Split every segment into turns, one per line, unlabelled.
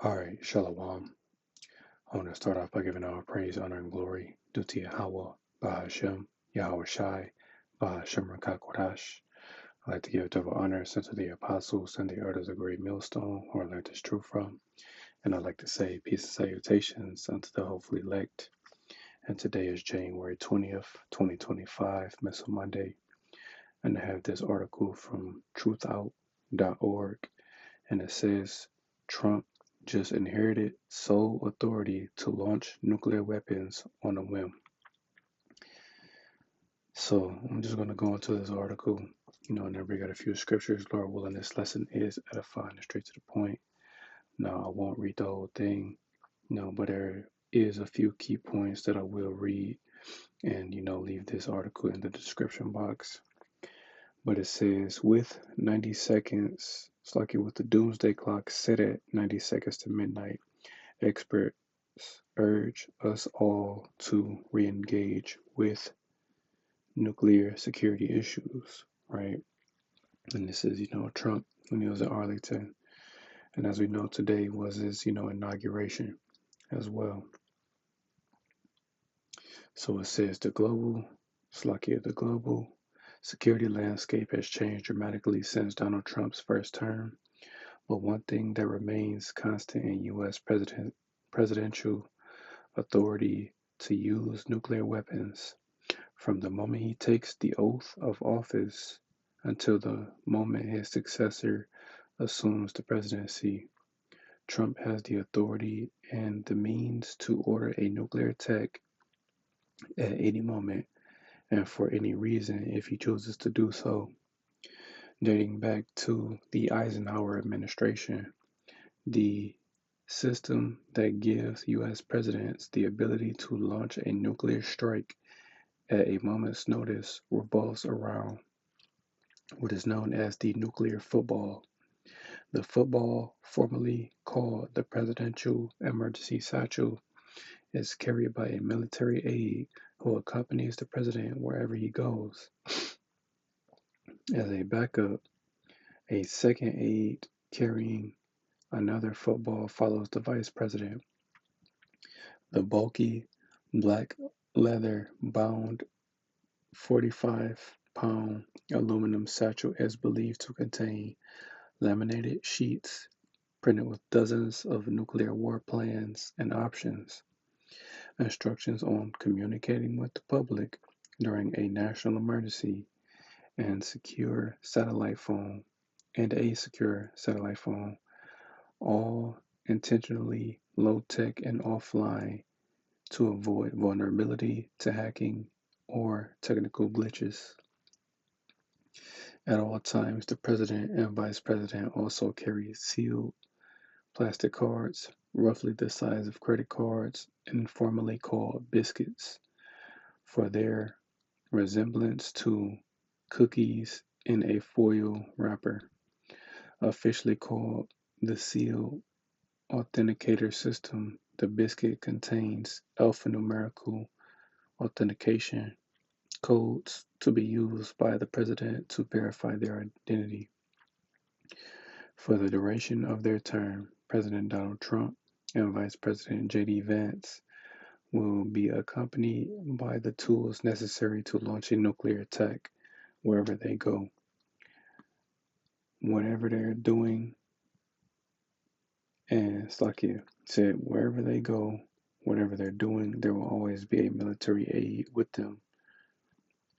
All right, Shalom. I want to start off by giving all praise, honor, and glory due to Yahweh, Bahashem, Yahweh Shai, Bahashem Rakakwadash. I'd like to give double honor to the apostles and the elders of Great Millstone, who I learned this truth from. And I'd like to say peace and salutations unto the hopefully elect. And today is January 20th, 2025, Missile Monday. And I have this article from truthout.org, and it says Trump just inherited sole authority to launch nuclear weapons on a whim. So I'm just going to go into this article, and then we got a few scriptures. Lord willing, this lesson is edifying and straight to the point. Now, I won't read the whole thing, but there is a few key points that I will read and, leave this article in the description box. But it says, with 90 seconds, it's like with the doomsday clock set at 90 seconds to midnight, experts urge us all to re-engage with nuclear security issues, right? And this is, Trump when he was at Arlington. And as we know, today was his, inauguration as well. So it says the global security landscape has changed dramatically since Donald Trump's first term. But one thing that remains constant in U.S. presidential authority to use nuclear weapons. From the moment he takes the oath of office until the moment his successor assumes the presidency, Trump has the authority and the means to order a nuclear attack at any moment and for any reason if he chooses to do so. Dating back to the Eisenhower administration, the system that gives U.S. presidents the ability to launch a nuclear strike at a moment's notice revolves around what is known as the nuclear football. The football, formerly called the Presidential Emergency Satchel, is carried by a military aide who accompanies the president wherever he goes. As a backup, a second aide carrying another football follows the vice president. The bulky, black leather bound 45-pound aluminum satchel is believed to contain laminated sheets printed with dozens of nuclear war plans and options, instructions on communicating with the public during a national emergency, and secure satellite phone and a secure satellite phone, all intentionally low-tech and offline to avoid vulnerability to hacking or technical glitches. At all times, the president and vice president also carry sealed plastic cards, roughly the size of credit cards, informally called biscuits, for their resemblance to cookies in a foil wrapper. Officially called the Sealed Authenticator System, the biscuit contains alphanumerical authentication codes to be used by the president to verify their identity. For the duration of their term, President Donald Trump and Vice President J.D. Vance will be accompanied by the tools necessary to launch a nuclear attack wherever they go. Whatever they're doing, and Slakia said, wherever they go, whatever they're doing, there will always be a military aide with them,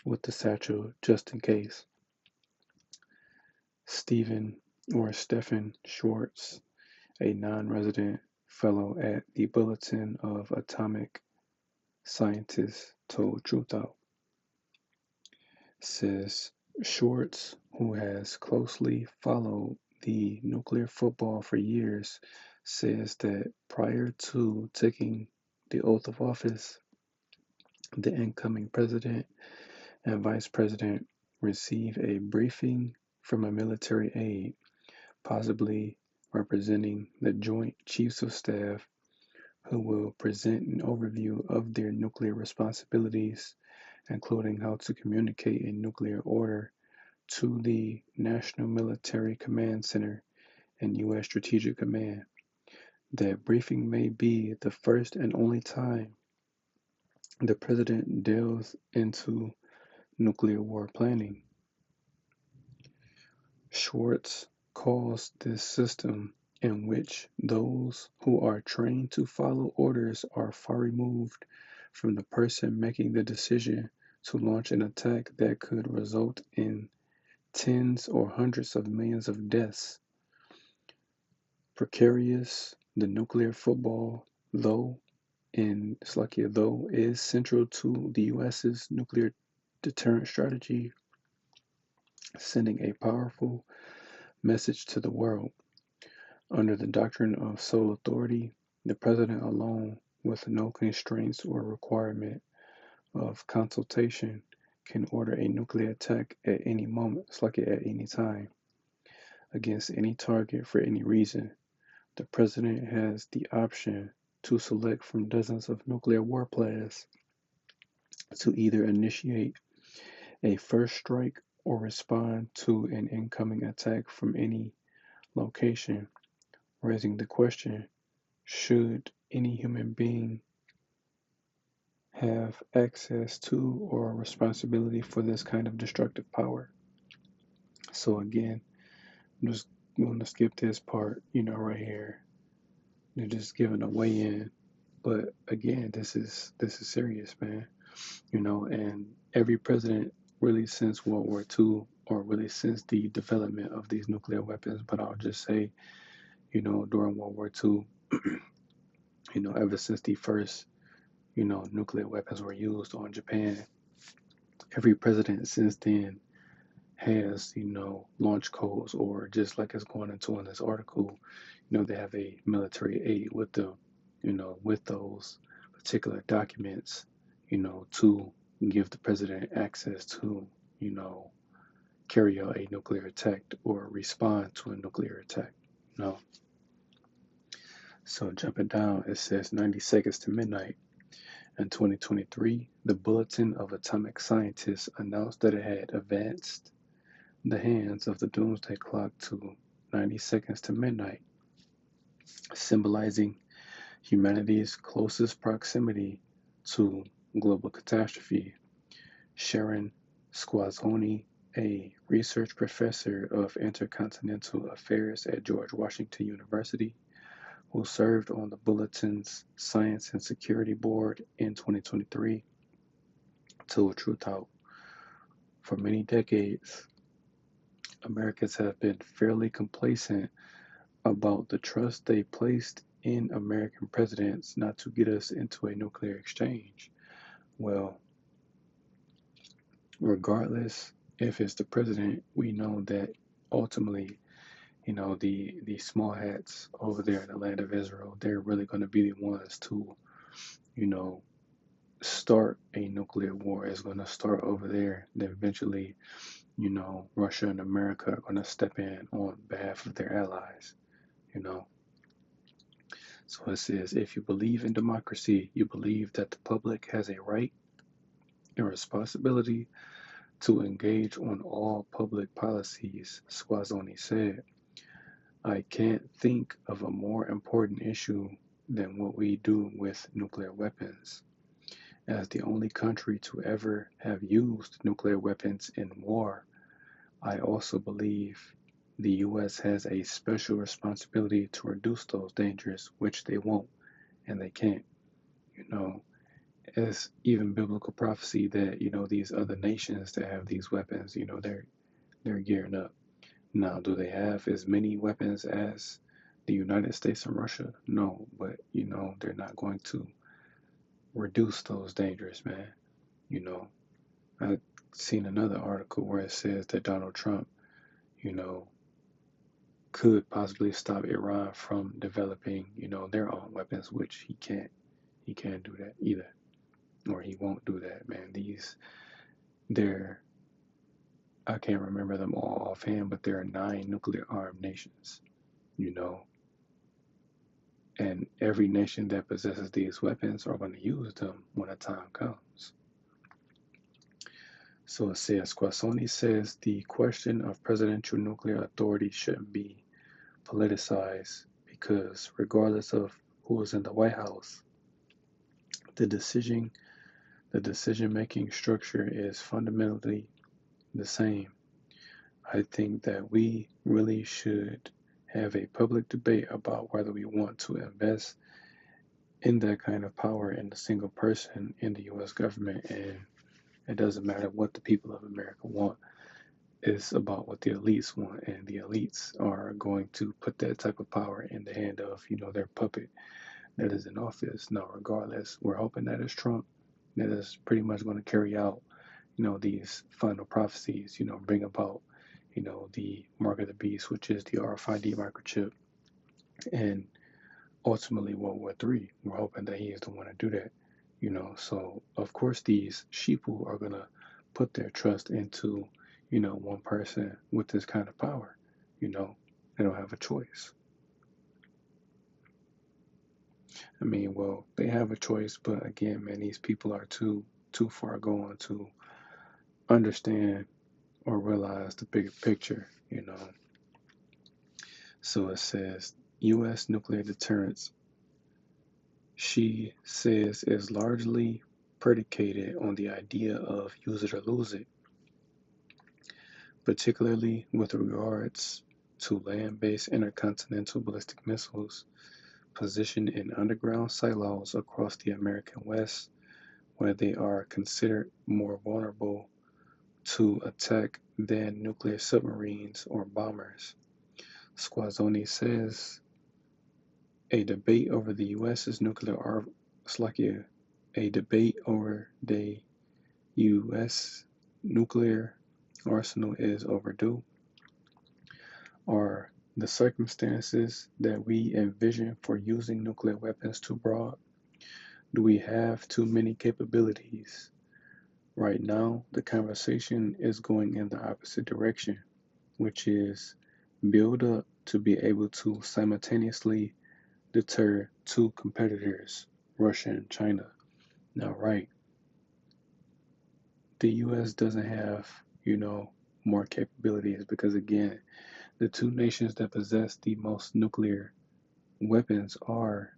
with the satchel, just in case. Stephen Schwartz, a non-resident fellow at the Bulletin of Atomic Scientists, told Truthout. Says Schwartz, who has closely followed the nuclear football for years, says that prior to taking the oath of office, the incoming president and vice president receive a briefing from a military aide, possibly representing the Joint Chiefs of Staff, who will present an overview of their nuclear responsibilities, including how to communicate a nuclear order to the National Military Command Center and U.S. Strategic Command. That briefing may be the first and only time the president delves into nuclear war planning. Schwartz calls this system in which those who are trained to follow orders are far removed from the person making the decision to launch an attack that could result in tens or hundreds of millions of deaths. Precarious, the nuclear football, though in Slovakia, though, is central to the US's nuclear deterrent strategy, sending a powerful message to the world. Under the doctrine of sole authority, the president alone, with no constraints or requirement of consultation, can order a nuclear attack at any moment, Slovakia at any time, against any target for any reason. The president has the option to select from dozens of nuclear war plans to either initiate a first strike or respond to an incoming attack from any location, raising the question, should any human being have access to or responsibility for this kind of destructive power? So again, I'm just going to skip this part, right here. They're just giving a weigh in. But again, this is serious, man. And every president really since World War II, or really since the development of these nuclear weapons, but I'll just say, during World War II, ever since the first, nuclear weapons were used on Japan, every president since then has, launch codes, or just like it's going into in this article, they have a military aid with them, with those particular documents, to give the president access to, you know, carry out a nuclear attack or respond to a nuclear attack. You know? So jumping down, it says 90 seconds to midnight. In 2023, the Bulletin of Atomic Scientists announced that it had advanced the hands of the doomsday clock to 90 seconds to midnight, symbolizing humanity's closest proximity to global catastrophe. Sharon Squazzoni, a research professor of intercontinental affairs at George Washington University, who served on the Bulletin's Science and Security Board in 2023, told Truth Out. For many decades, Americans have been fairly complacent about the trust they placed in American presidents not to get us into a nuclear exchange. Well, regardless if it's the president, we know that ultimately, the small hats over there in the land of Israel, they're really going to be the ones to, you know, start a nuclear war. It's going to start over there. Then eventually, Russia and America are going to step in on behalf of their allies, you know. So it says, if you believe in democracy, you believe that the public has a right and responsibility to engage on all public policies, Squazzoni said. I can't think of a more important issue than what we do with nuclear weapons. As the only country to ever have used nuclear weapons in war, I also believe the US has a special responsibility to reduce those dangers, which they won't and they can't. You know, it's even biblical prophecy that, these other nations that have these weapons, they're gearing up. Now, do they have as many weapons as the United States and Russia? No, but they're not going to reduce those dangers, man. You know, I've seen another article where it says that Donald Trump, you know, could possibly stop Iran from developing, their own weapons, which he can't do that either. Or he won't do that, man. They're, I can't remember them all offhand, but there are 9 nuclear armed nations, you know, and every nation that possesses these weapons are going to use them when the time comes. So it says, Quasoni says the question of presidential nuclear authority shouldn't be politicized because regardless of who is in the White House, the decision the decision making structure is fundamentally the same. I think that we really should have a public debate about whether we want to invest in that kind of power in a single person in the US government. And it doesn't matter what the people of America want. It's about what the elites want, and the elites are going to put that type of power in the hand of, their puppet that is in office. Now, regardless, we're hoping that it's Trump that is pretty much going to carry out, these final prophecies, bring about, the mark of the beast, which is the RFID microchip, and ultimately World War III. We're hoping that he is the one to do that, So, of course, these sheeple are going to put their trust into, one person with this kind of power, They don't have a choice. I mean, well, they have a choice, but again, man, these people are too far gone to understand or realize the bigger picture. So it says U.S. nuclear deterrence, she says, is largely predicated on the idea of use it or lose it, particularly with regards to land-based intercontinental ballistic missiles positioned in underground silos across the American West, where they are considered more vulnerable to attack than nuclear submarines or bombers. Squazzoni says a debate over the U.S.'s nuclear a debate over the U.S. nuclear arsenal is overdue. Are the circumstances that we envision for using nuclear weapons too broad? Do we have too many capabilities? Right now, the conversation is going in the opposite direction, which is build up to be able to simultaneously deter two competitors, Russia and China. Now, right, the US doesn't have, more capabilities because, again, the two nations that possess the most nuclear weapons are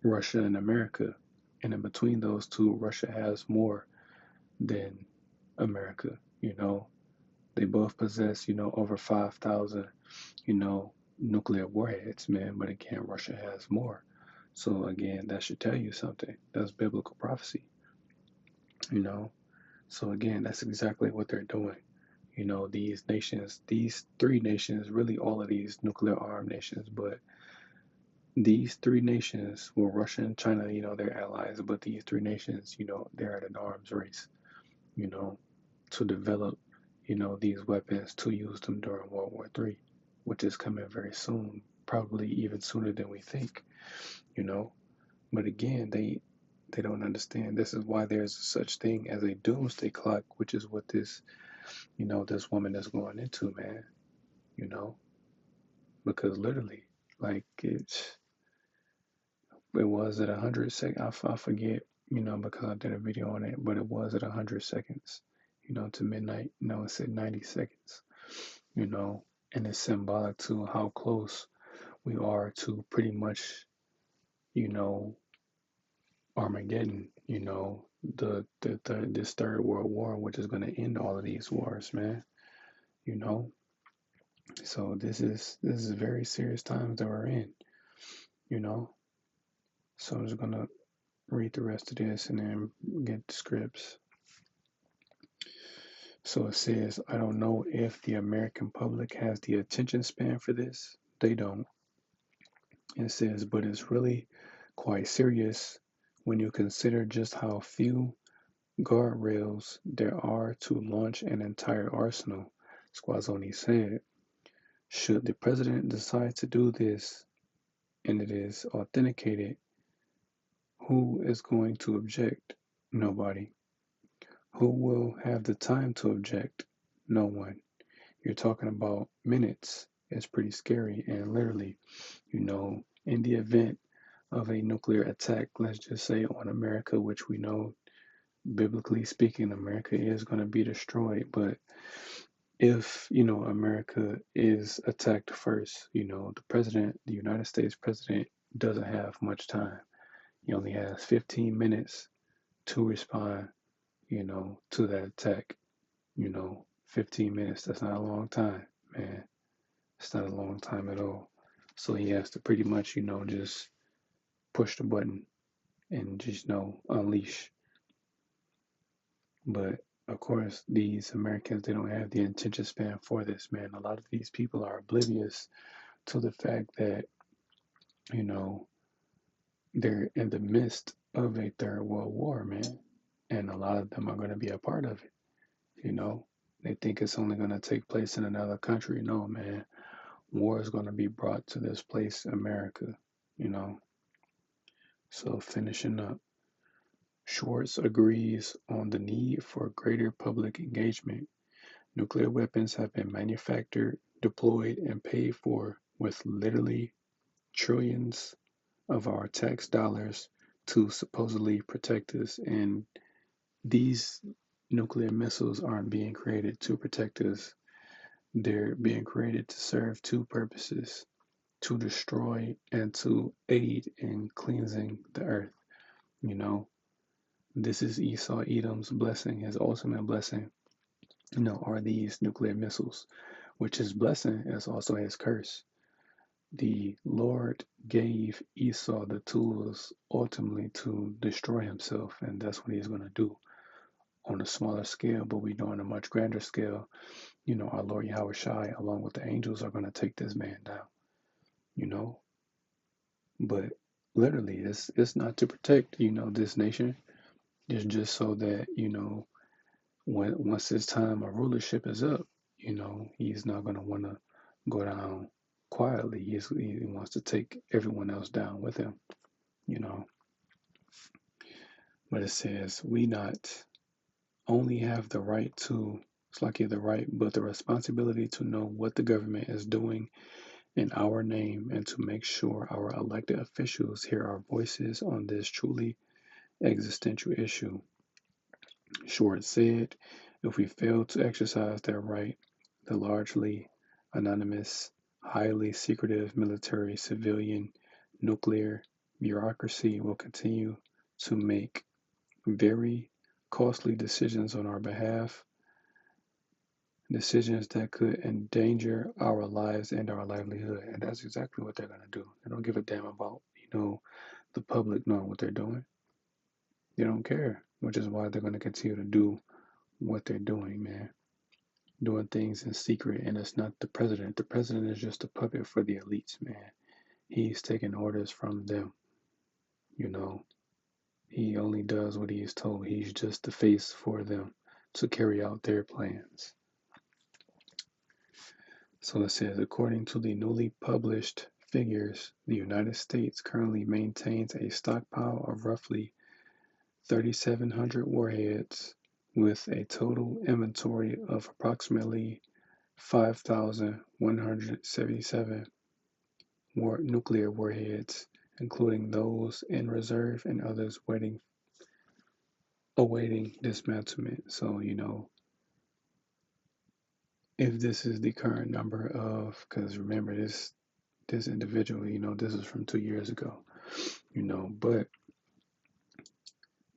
Russia and America. And in between those two, Russia has more than America. They both possess, over 5,000, nuclear warheads, man. But again, Russia has more. So again, that should tell you something. That's biblical prophecy, you know. So again, that's exactly what they're doing. These nations, these three nations, really all of these nuclear armed nations, but these three nations, well, Russia and China, they're allies, but these three nations, they're at an arms race, you know, to develop, these weapons to use them during World War III, which is coming very soon, probably even sooner than we think, you know. But again, they don't understand. This is why there's such thing as a doomsday clock, which is what this woman is going into, man, you know, because literally, like it was at 100 seconds. I forget, because I did a video on it, but it was at 100 seconds, to midnight. No, it said 90 seconds, you know, and it's symbolic to how close we are to pretty much, you know, Armageddon, this third world war, which is going to end all of these wars, man, you know. So this is very serious times that we're in, you know. So I'm just gonna read the rest of this and then get the scripts. So it says, I don't know if the American public has the attention span for this. They don't. It says, but it's really quite serious when you consider just how few guardrails there are to launch an entire arsenal, Squazzoni said. Should the president decide to do this and it is authenticated, who is going to object? Nobody. Who will have the time to object? No one. You're talking about minutes. It's pretty scary. And literally, in the event of a nuclear attack, let's just say on America, which we know, biblically speaking, America is going to be destroyed. But if, America is attacked first, the United States president doesn't have much time. He only has 15 minutes to respond, to that attack. 15 minutes, that's not a long time, man. It's not a long time at all. So he has to pretty much, just push the button and just, unleash. But of course, these Americans, they don't have the attention span for this, man. A lot of these people are oblivious to the fact that, you know, they're in the midst of a third world war, man. And a lot of them are going to be a part of it, you know. They think it's only going to take place in another country. No, man. War is going to be brought to this place, America, you know. So finishing up, Schwartz agrees on the need for greater public engagement. Nuclear weapons have been manufactured, deployed, and paid for with literally trillions of our tax dollars to supposedly protect us. And these nuclear missiles aren't being created to protect us, they're being created to serve two purposes: to destroy and to aid in cleansing the earth. You know, this is Esau Edom's blessing, his ultimate blessing, are these nuclear missiles, which his blessing is also his curse. The Lord gave Esau the tools ultimately to destroy himself, and that's what he's going to do on a smaller scale, but we know on a much grander scale. Our Lord Yahweh Shai, along with the angels, are going to take this man down, you know. But literally, it's not to protect, this nation. It's just so that, once his time of rulership is up, he's not going to want to go down quietly. He wants to take everyone else down with him, you know. But it says, we not only have the right to, it's like the right, but the responsibility to know what the government is doing in our name and to make sure our elected officials hear our voices on this truly existential issue. Short said, if we fail to exercise that right, the largely anonymous, highly secretive military, civilian, nuclear bureaucracy will continue to make very costly decisions on our behalf, decisions that could endanger our lives and our livelihood. And that's exactly what they're going to do. They don't give a damn about, the public knowing what they're doing. They don't care, which is why they're going to continue to do what they're doing, man. Doing things in secret, and it's not the president. The president is just a puppet for the elites, man. He's taking orders from them, you know. He only does what he is told. He's just the face for them to carry out their plans. So it says, according to the newly published figures, the United States currently maintains a stockpile of roughly 3,700 warheads with a total inventory of approximately 5,177 nuclear warheads, including those in reserve and others awaiting dismantlement. So, if this is the current number of, because remember this individual, this is from 2 years ago, but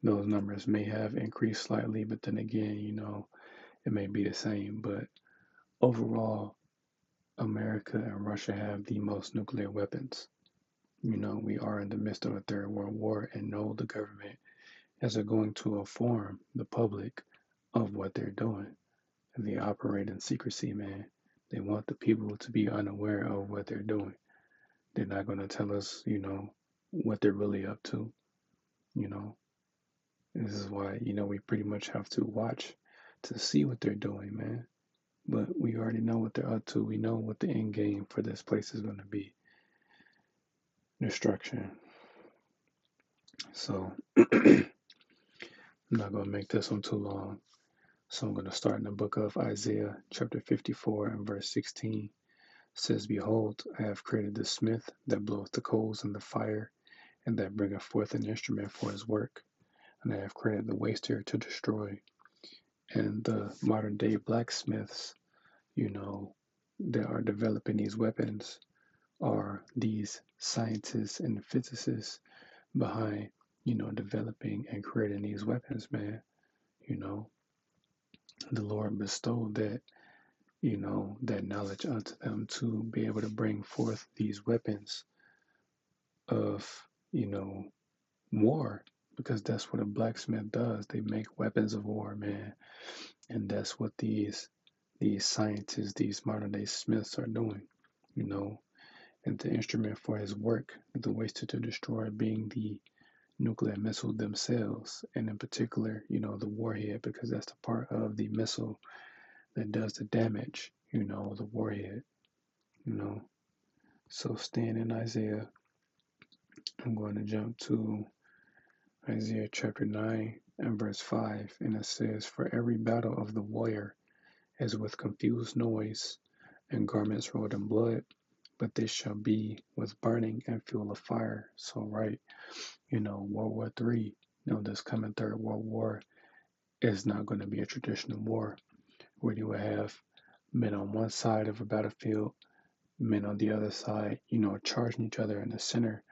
those numbers may have increased slightly, but then again, it may be the same. But overall, America and Russia have the most nuclear weapons. We are in the midst of a third world war, and no, the government isn't going to inform the public of what they're doing. And they operate in secrecy, man. They want the people to be unaware of what they're doing. They're not going to tell us, what they're really up to, you know. This is why, we pretty much have to watch to see what they're doing, man. But we already know what they're up to. We know what the end game for this place is going to be: destruction. So, I'm not going to make this one too long. So, I'm going to start in the book of Isaiah, chapter 54, and verse 16. It says, behold, I have created the smith that bloweth the coals in the fire, and that bringeth forth an instrument for his work. And I have created the waster to destroy. And the modern day blacksmiths you know, that are developing these weapons are these scientists and physicists behind, developing and creating these weapons, man. You know, the Lord bestowed that knowledge unto them to be able to bring forth these weapons of, you know, war, because that's what a blacksmith does. They make weapons of war, man. And that's what these scientists, these modern day smiths are doing, you know. And the instrument for his work, the waste to destroy being the nuclear missiles themselves, and in particular, the warhead, because that's the part of the missile that does the damage, the warhead, you know. So staying in Isaiah, I'm going to jump to Isaiah chapter 9 and verse 5, and it says, "For every battle of the warrior is with confused noise and garments rolled in blood, but this shall be with burning and fuel of fire." So, right, World War III, this coming Third World War is not going to be a traditional war where you will have men on one side of a battlefield, men on the other side, charging each other in the center,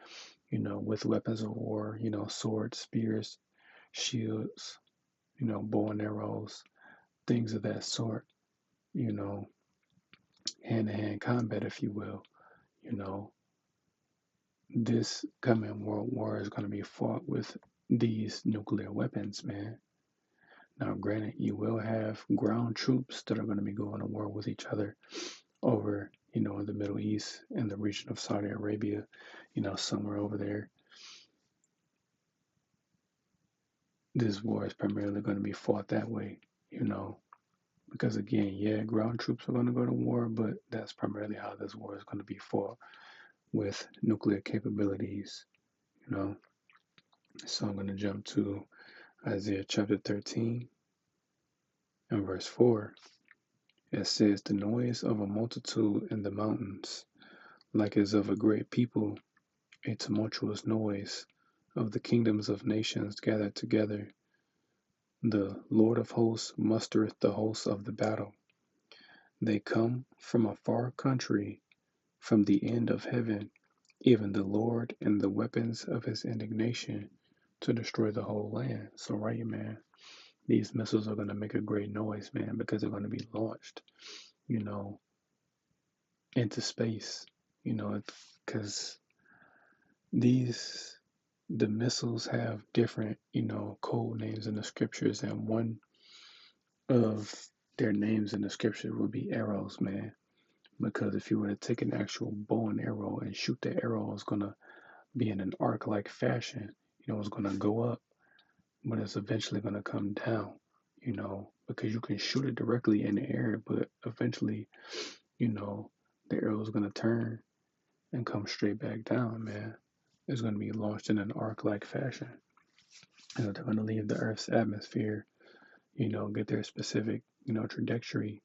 with weapons of war, swords, spears, shields, bow and arrows, things of that sort, you know, hand to hand combat, if you will. You know, this coming world war is going to be fought with these nuclear weapons, man. Now, granted, you will have ground troops that are going to be going to war with each other over, in the Middle East in the region of Saudi Arabia, somewhere over there. This war is primarily going to be fought that way, because again, yeah, ground troops are going to go to war, but that's primarily how this war is going to be fought with nuclear capabilities, you know. So I'm going to jump to Isaiah chapter 13 and verse 4. It says, "The noise of a multitude in the mountains, like as of a great people, a tumultuous noise of the kingdoms of nations gathered together. The Lord of hosts mustereth the hosts of the battle. They come from a far country, from the end of heaven, even the Lord and the weapons of his indignation to destroy the whole land." So, right, man, these missiles are going to make a great noise, man, because they're going to be launched, you know, into space, because the missiles have different, code names in the scriptures, and one of their names in the scripture would be arrows, man. Because if you were to take an actual bow and arrow and shoot the arrow, it's gonna be in an arc-like fashion. It's gonna go up, but it's eventually gonna come down. Because you can shoot it directly in the air, but eventually, the arrow is gonna turn and come straight back down, man. It's gonna be launched in an arc-like fashion. They're gonna leave the Earth's atmosphere, get their specific, trajectory,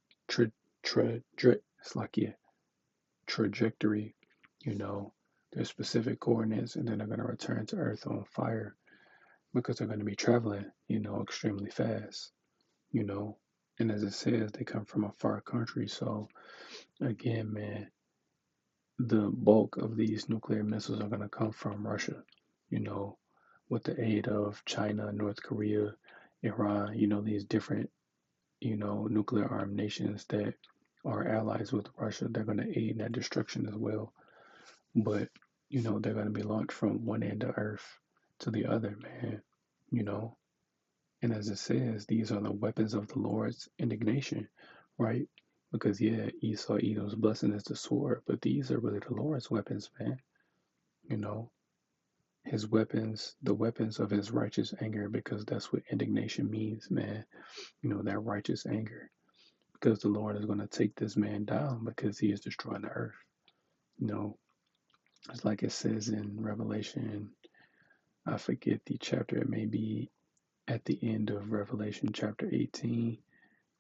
it's like, yeah, trajectory, you know, their specific coordinates, and then they're going to return to Earth on fire because they're going to be traveling, extremely fast, you know. And as it says, they come from a far country. So, again, man, the bulk of these nuclear missiles are going to come from Russia, you know, with the aid of China, North Korea, Iran, these different, nuclear armed nations that are allies with Russia. They're going to aid in that destruction as well. But, they're going to be launched from one end of Earth to the other, man, you know. And as it says, these are the weapons of the Lord's indignation, right? Because, yeah, Esau, Edom's blessing is the sword, but these are really the Lord's weapons, man, you know. His weapons, the weapons of his righteous anger, because that's what indignation means, man. That righteous anger. Because the Lord is going to take this man down because he is destroying the earth. You know, it's like it says in Revelation, I forget the chapter, it may be at the end of Revelation chapter 18,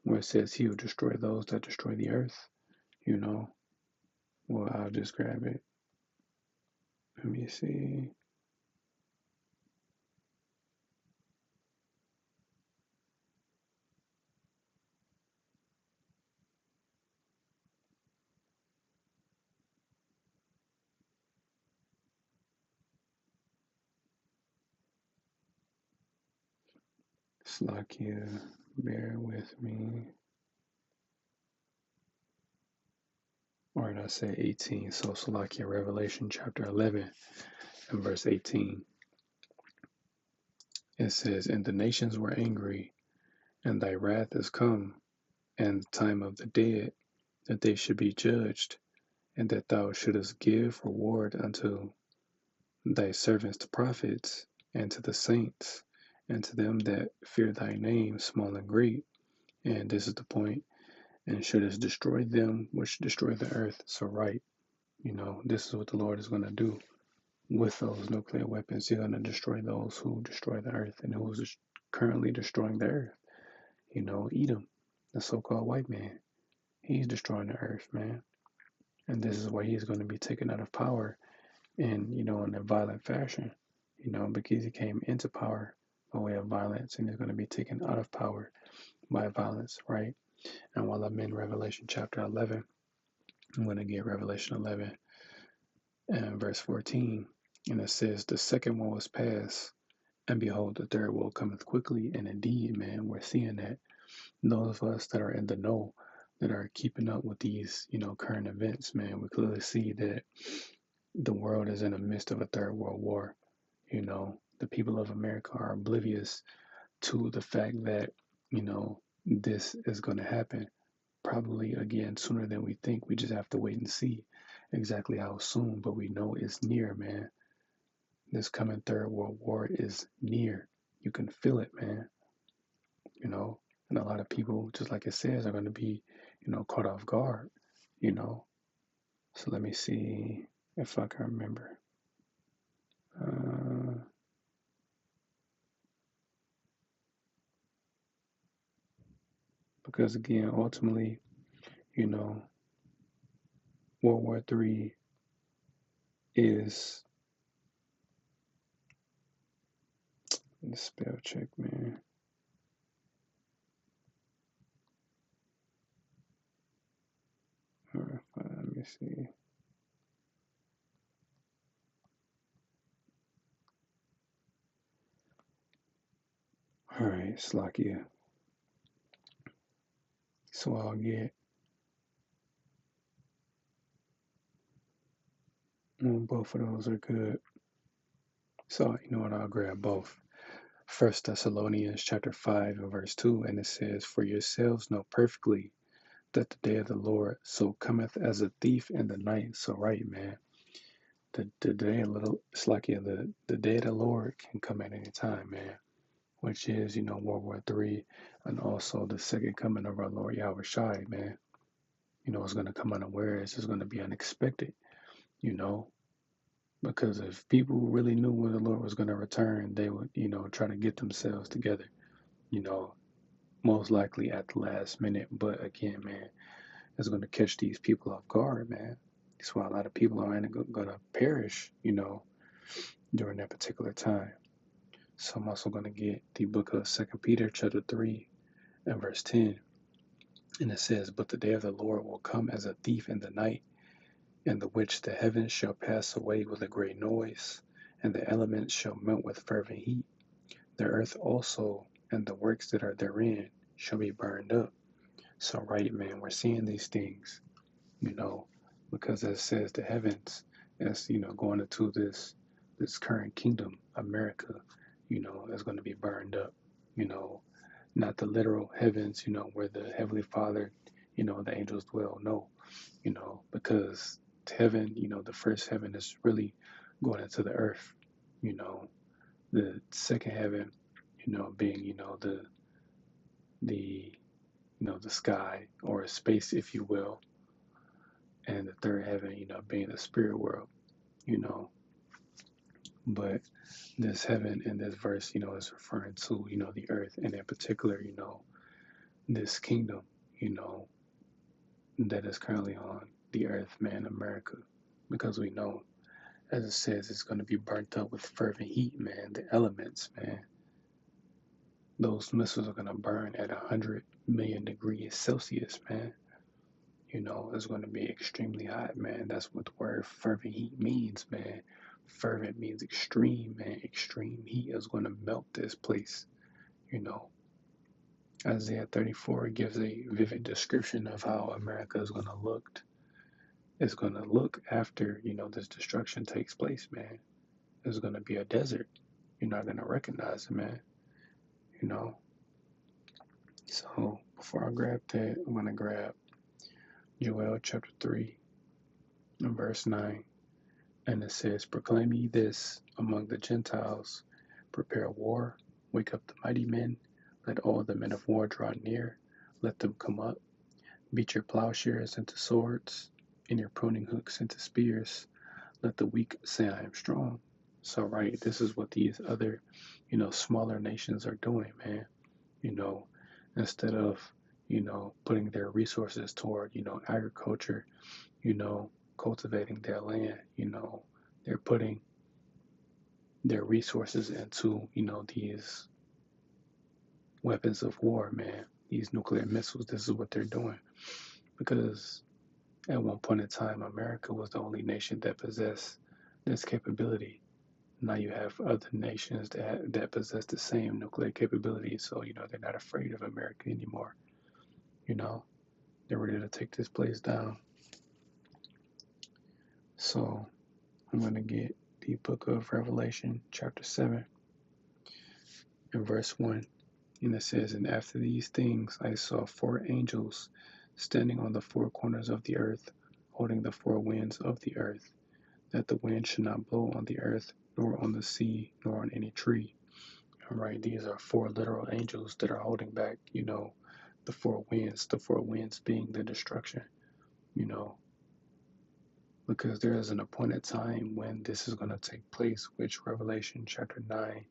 where it says he will destroy those that destroy the earth, you know. Well, I'll just grab it. Let me see. Slakia, bear with me. Or did I say 18? So Slakia, Revelation chapter 11 and verse 18. It says, and the nations were angry, and thy wrath is come, and the time of the dead, that they should be judged, and that thou shouldest give reward unto thy servants the prophets, and to the saints, and to them that fear thy name, small and great. And this is the point, and shouldest destroy them which destroy the earth. So, right, this is what the Lord is going to do with those nuclear weapons. He's going to destroy those who destroy the earth and who's currently destroying the earth. Edom, the so called white man. He's destroying the earth, man. And this is why he's going to be taken out of power in a violent fashion, because he came into power by way of violence and is going to be taken out of power by violence, right? And while I'm in Revelation chapter 11, I'm going to get Revelation 11 and verse 14. And it says, the second woe is past, and behold, the third woe cometh quickly. And indeed, man, we're seeing that. Those of us that are in the know, that are keeping up with these, current events, man, we clearly see that the world is in the midst of a third world war. The people of America are oblivious to the fact that, this is going to happen probably again sooner than we think. We just have to wait and see exactly how soon, but we know it's near, man. This coming third world war is near. You can feel it, man. And a lot of people, just like it says, are going to be, caught off guard, So let me see if I can remember. Because again, ultimately, World War III is the spell check, man. All right, fine, let me see. All right, Slakia. So I'll get both of those are good. So you know what? I'll grab both. First Thessalonians chapter 5 and verse 2, and it says, for yourselves know perfectly that the day of the Lord so cometh as a thief in the night. So right, man. The day of little Slakia, the day of the Lord can come at any time, man. Which is, World War III, and also the second coming of our Lord Yahweh Shai, man. It's going to come unawares. It's going to be unexpected, because if people really knew when the Lord was going to return, they would, try to get themselves together, you know, most likely at the last minute. But again, man, it's going to catch these people off guard, man. That's why a lot of people are going to perish, during that particular time. So I'm also going to get the book of 2 Peter chapter 3 and verse 10. And it says, but the day of the Lord will come as a thief in the night, in the which the heavens shall pass away with a great noise, and the elements shall melt with fervent heat. The earth also and the works that are therein shall be burned up. So, right, man, we're seeing these things, because as it says, the heavens, as going into this current kingdom, America, is going to be burned up. You know, not the literal heavens, where the Heavenly Father, the angels dwell. No, because heaven, the first heaven is really going into the earth. The second heaven, being, the the sky or space, if you will, and the third heaven, being the spirit world, you know. But this heaven in this verse, is referring to, the earth, and in particular, this kingdom, you know, that is currently on the earth, man, America, because we know, as it says, it's going to be burnt up with fervent heat, man. The elements, man. Those missiles are going to burn at 100 million degrees Celsius, man. It's going to be extremely hot, man. That's what the word fervent heat means, man. Fervent means extreme, man. Extreme heat is going to melt this place, you know. Isaiah 34 gives a vivid description of how America is going to look. It's going to look after, this destruction takes place, man. It's going to be a desert. You're not going to recognize it, man. You know. So before I grab that, I'm going to grab Joel chapter 3 and verse 9. And it says, Proclaim ye this among the Gentiles, prepare war, wake up the mighty men, let all the men of war draw near, let them come up, beat your plowshares into swords, and your pruning hooks into spears, let the weak say I am strong. So, right, this is what these other, smaller nations are doing, man. You know, instead of, putting their resources toward, agriculture, cultivating their land, they're putting their resources into, these weapons of war, man. These nuclear missiles, this is what they're doing. Because at one point in time, America was the only nation that possessed this capability. Now you have other nations that possess the same nuclear capability, so they're not afraid of America anymore. They're ready to take this place down. So I'm going to get the book of Revelation, chapter 7, and verse 1. And it says, And after these things I saw 4 angels standing on the 4 corners of the earth, holding the 4 winds of the earth, that the wind should not blow on the earth, nor on the sea, nor on any tree. All right, these are 4 literal angels that are holding back, the 4 winds being the destruction, because there is an appointed time when this is going to take place, which Revelation chapter 9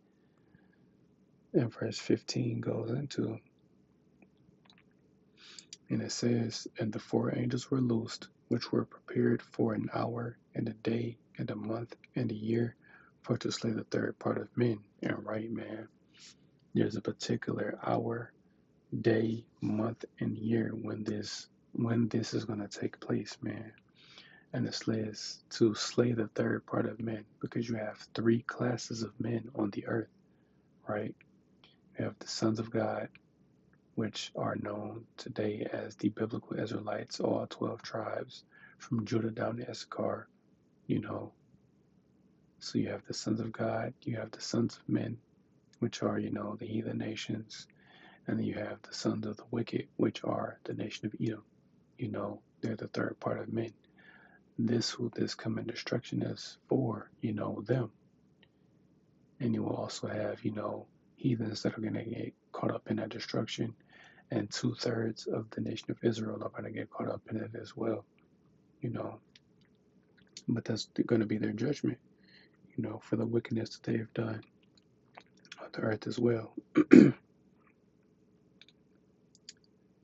and verse 15 goes into. And it says, And the 4 angels were loosed, which were prepared for an hour, and a day, and a month, and a year, for to slay the 3rd part of men. And right, man, there's a particular hour, day, month, and year when this is going to take place, man. And it says to slay the 3rd part of men, because you have 3 classes of men on the earth, right? You have the sons of God, which are known today as the biblical Israelites, all 12 tribes from Judah down to Issachar, So you have the sons of God, you have the sons of men, which are, the heathen nations, and then you have the sons of the wicked, which are the nation of Edom. They're the 3rd part of men. Who this coming destruction is for, them. And you will also have, heathens that are going to get caught up in that destruction, and 2/3 of the nation of Israel are going to get caught up in it as well, But that's going to be their judgment, for the wickedness that they have done on the earth as well.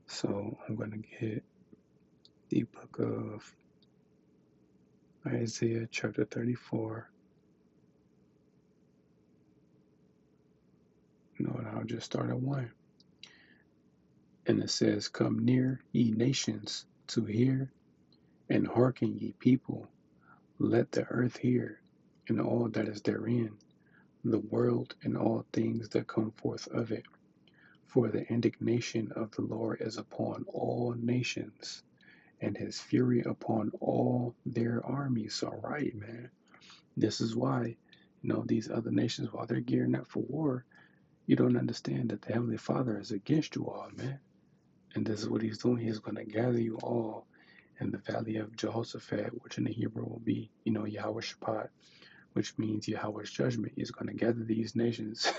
So I'm going to get the book of Isaiah chapter 34. And I'll just start at 1. And it says, Come near, ye nations, to hear, and hearken, ye people. Let the earth hear, and all that is therein, the world and all things that come forth of it. For the indignation of the Lord is upon all nations, and his fury upon all their armies. All right, man. This is why, these other nations, while they're gearing up for war, you don't understand that the Heavenly Father is against you all, man. And this is what he's doing. He's going to gather you all in the valley of Jehoshaphat, which in the Hebrew will be, Yahweh Shabbat, which means Yahweh's judgment. He's going to gather these nations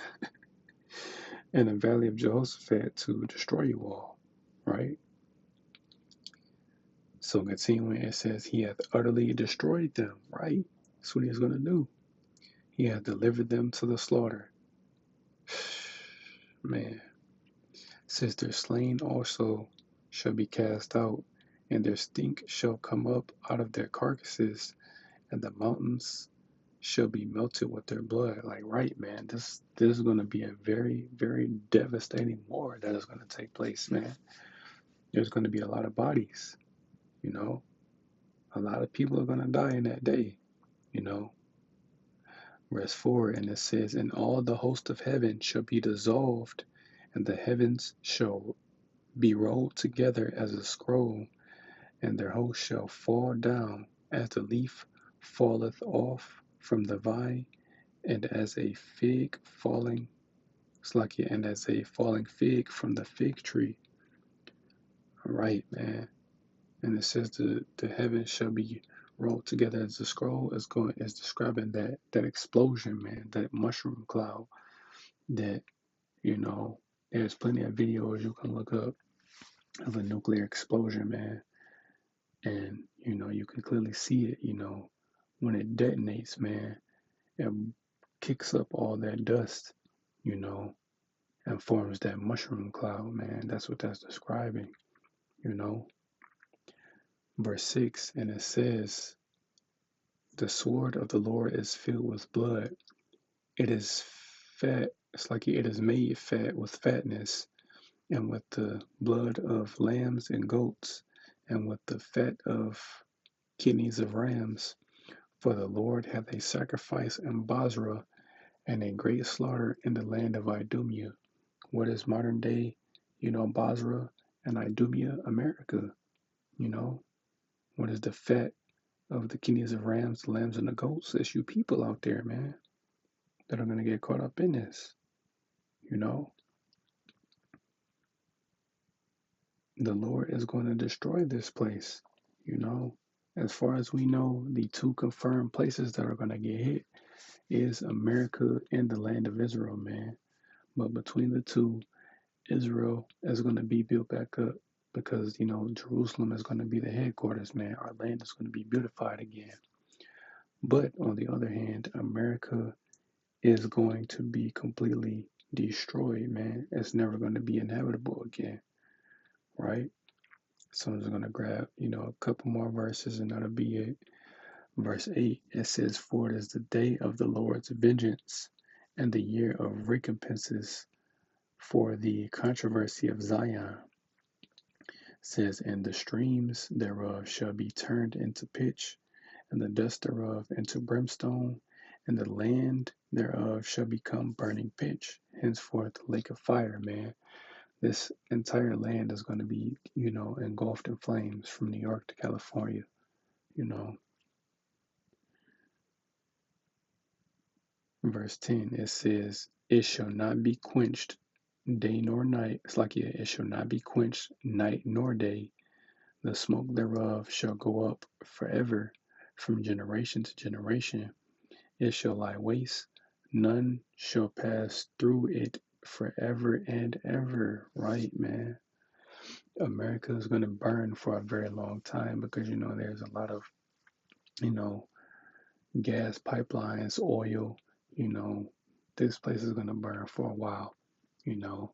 in the valley of Jehoshaphat to destroy you all, right? So continuing, it says, He hath utterly destroyed them, right? That's what he's going to do. He hath delivered them to the slaughter. Man. Says their slain also shall be cast out, and their stink shall come up out of their carcasses, and the mountains shall be melted with their blood. Like, right, man, this is going to be a very, very devastating war that is going to take place, man. There's going to be a lot of bodies, a lot of people are going to die in that day, Verse 4, and it says, And all the host of heaven shall be dissolved, And the heavens shall be rolled together as a scroll, and their host shall fall down as the leaf falleth off from the vine, and as a fig falling, Slakia, and as a falling fig from the fig tree. All right, man. And it says the heavens shall be rolled together as a scroll. Is describing that explosion, man, that mushroom cloud. That you know, there's plenty of videos you can look up of a nuclear explosion, man, and you can clearly see it. When it detonates, man, it kicks up all that dust, you know, and forms that mushroom cloud, man. That's what that's describing, you know. Verse 6, and it says, the sword of the Lord is filled with blood. It is fat. It's like it is made fat with fatness, and with the blood of lambs and goats, and with the fat of kidneys of rams. For the Lord hath a sacrifice in Basra, and a great slaughter in the land of Idumea. What is modern day, Basra and Idumea, America? You know, what is the fat of the kidneys of rams, the lambs, and the goats? It's you people out there, man, that are going to get caught up in this. You know, the Lord is going to destroy this place. You know, as far as we know, the two confirmed places that are going to get hit is America and the land of Israel, man. But between the two, Israel is going to be built back up because, Jerusalem is going to be the headquarters, man. Our land is going to be beautified again. But on the other hand, America is going to be completely destroyed, man. It's never going to be inhabitable again, right? So I'm just going to grab, a couple more verses and that'll be it. Verse 8, it says, for it is the day of the Lord's vengeance and the year of recompenses for the controversy of Zion. Says, and the streams thereof shall be turned into pitch, and the dust thereof into brimstone, and the land thereof shall become burning pitch, henceforth the lake of fire, man. This entire land is going to be, engulfed in flames from New York to California, you know. Verse 10, it says, it shall not be quenched day nor night. It's like, yeah, it shall not be quenched night nor day. The smoke thereof shall go up forever from generation to generation. It shall lie waste. None shall pass through it forever and ever. Right, man? America is going to burn for a very long time because, there's a lot of, you know, gas pipelines, oil, you know, this place is going to burn for a while, you know.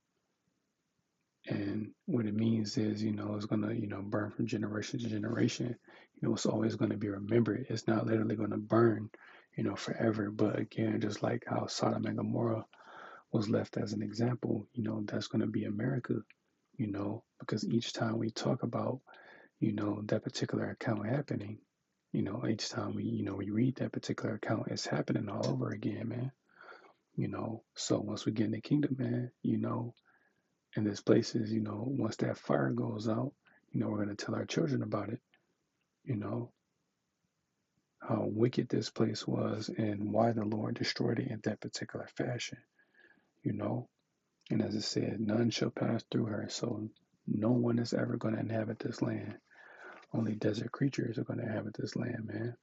And what it means is, it's going to, burn from generation to generation. It's always going to be remembered. It's not literally going to burn, forever. But again, just like how Sodom and Gomorrah was left as an example, that's going to be America, because each time we talk about, that particular account happening, each time we read that particular account, it's happening all over again, man. So once we get in the kingdom, man, and there's places, once that fire goes out, we're going to tell our children about it, you know, how wicked this place was and why the Lord destroyed it in that particular fashion, you know. And as it said, none shall pass through her. So no one is ever going to inhabit this land. Only desert creatures are going to inhabit this land, man.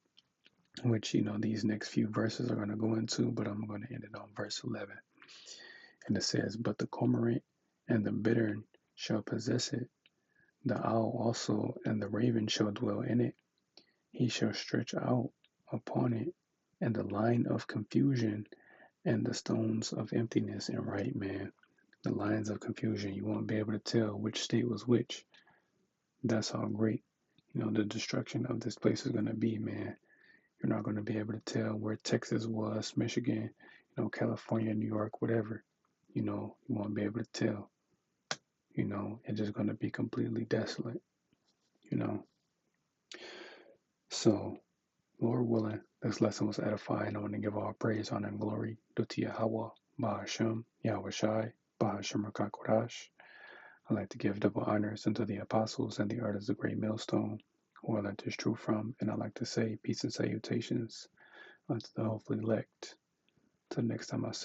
Which, these next few verses are going to go into, but I'm going to end it on verse 11. And it says, but the cormorant and the bittern shall possess it. The owl also and the raven shall dwell in it. He shall stretch out upon it, and the line of confusion and the stones of emptiness. And right, man, the lines of confusion, you won't be able to tell which state was which. That's how great, the destruction of this place is going to be, man. You're not going to be able to tell where Texas was, Michigan, California, New York, whatever. You won't be able to tell. It's just going to be completely desolate, you know. So, Lord willing, this lesson was edifying. I want to give all praise, honor, and glory to Yahweh, Ba'ashem, Yahweh Shai. Bahashem Kodash. I like to give double honors unto the apostles and the artists of the great millstone, who I learned this truth from, and I like to say peace and salutations unto the hopefully elect. Till next time I say